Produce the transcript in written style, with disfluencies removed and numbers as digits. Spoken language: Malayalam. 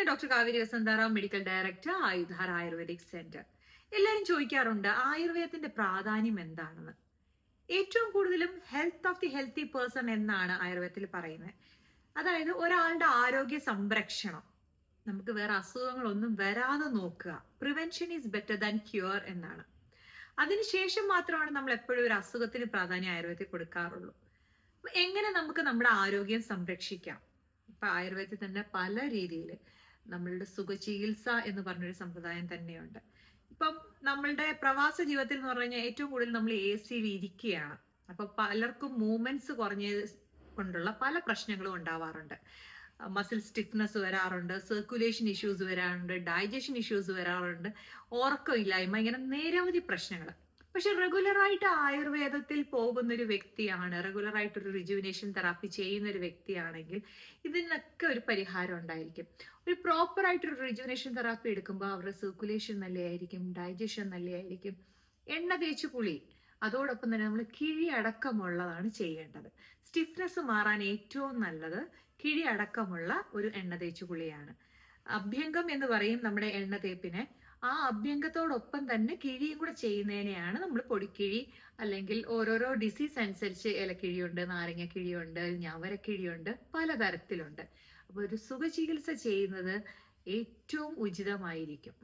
ഞാൻ doctor Kaveri Vasantharam, medical director, Ayudhar Ayurvedic centre. എല്ലാവരും ചോദിക്കാറുണ്ട് ആയുർവേദത്തിന്റെ പ്രാധാന്യം എന്താണെന്ന്. ഏറ്റവും കൂടുതലും health of the healthy person എന്നാണ് ആയുർവേദത്തിൽ പറയുന്നത്. അതായത് ഒരാളുടെ ആരോഗ്യ സംരക്ഷണം, നമുക്ക് വേറെ അസുഖങ്ങളൊന്നും വരാതെ നോക്കുക. Prevention is better than cure എന്നാണ്. അതിനുശേഷം മാത്രമാണ് നമ്മൾ എപ്പോഴും ഒരു അസുഖത്തിന് പ്രാധാന്യം ആയുർവേദത്തിൽ കൊടുക്കാറുള്ളൂ. എങ്ങനെ നമുക്ക് നമ്മുടെ ആരോഗ്യം സംരക്ഷിക്കാം? ഇപ്പൊ ആയുർവേദത്തിൽ തന്നെ പല രീതിയിൽ നമ്മളുടെ സുഖചികിത്സ എന്ന് പറഞ്ഞൊരു സമ്പ്രദായം തന്നെയുണ്ട്. ഇപ്പം നമ്മളുടെ പ്രവാസ ജീവിതത്തിൽ എന്ന് പറഞ്ഞു കഴിഞ്ഞാൽ ഏറ്റവും കൂടുതൽ നമ്മൾ AC ഇരിക്കുകയാണ്. അപ്പൊ പലർക്കും മൂവ്മെന്റ്സ് കുറഞ്ഞ കൊണ്ടുള്ള പല പ്രശ്നങ്ങളും ഉണ്ടാവാറുണ്ട്. മസിൽ സ്റ്റിഫ്നെസ് വരാറുണ്ട്, സർക്കുലേഷൻ ഇഷ്യൂസ് വരാറുണ്ട്, ഡൈജഷൻ ഇഷ്യൂസ് വരാറുണ്ട്, ഉറക്കമില്ലായ്മ, ഇങ്ങനെ നിരവധി പ്രശ്നങ്ങൾ. പക്ഷെ റെഗുലറായിട്ട് ആയുർവേദത്തിൽ പോകുന്ന ഒരു വ്യക്തിയാണ്, റെഗുലറായിട്ട് ഒരു റിജുവിനേഷൻ തെറാപ്പി ചെയ്യുന്ന ഒരു വ്യക്തിയാണെങ്കിൽ ഇതിനൊക്കെ ഒരു പരിഹാരം ഉണ്ടായിരിക്കും. ഒരു പ്രോപ്പർ ആയിട്ടൊരു റിജുവിനേഷൻ തെറാപ്പി എടുക്കുമ്പോൾ അവരുടെ സർക്കുലേഷൻ നല്ലതായിരിക്കും, ഡൈജഷൻ നല്ലതായിരിക്കും. എണ്ണ തേച്ച് കുളി, അതോടൊപ്പം തന്നെ നമ്മൾ കിഴി അടക്കമുള്ളതാണ് ചെയ്യേണ്ടത്. സ്റ്റിഫ്നെസ് മാറാൻ ഏറ്റവും നല്ലത് കിഴി അടക്കമുള്ള ഒരു എണ്ണ തേച്ച് കുളിയാണ്. അഭ്യംഗം എന്ന് പറയും നമ്മുടെ എണ്ണ തേപ്പിനെ. ആ അഭ്യംഗത്തോടൊപ്പം തന്നെ കിഴിയും കൂടെ ചെയ്യുന്നതിനെയാണ് നമ്മൾ പൊടിക്കിഴി, അല്ലെങ്കിൽ ഓരോരോ ഡിസീസ് അനുസരിച്ച് ഇലക്കിഴിയുണ്ട്, നാരങ്ങ കിഴിയുണ്ട്, ഞവരക്കിഴിയുണ്ട്, പലതരത്തിലുണ്ട്. അപ്പൊ ഒരു സുഖചികിത്സ ചെയ്യുന്നത് ഏറ്റവും ഉചിതമായിരിക്കും.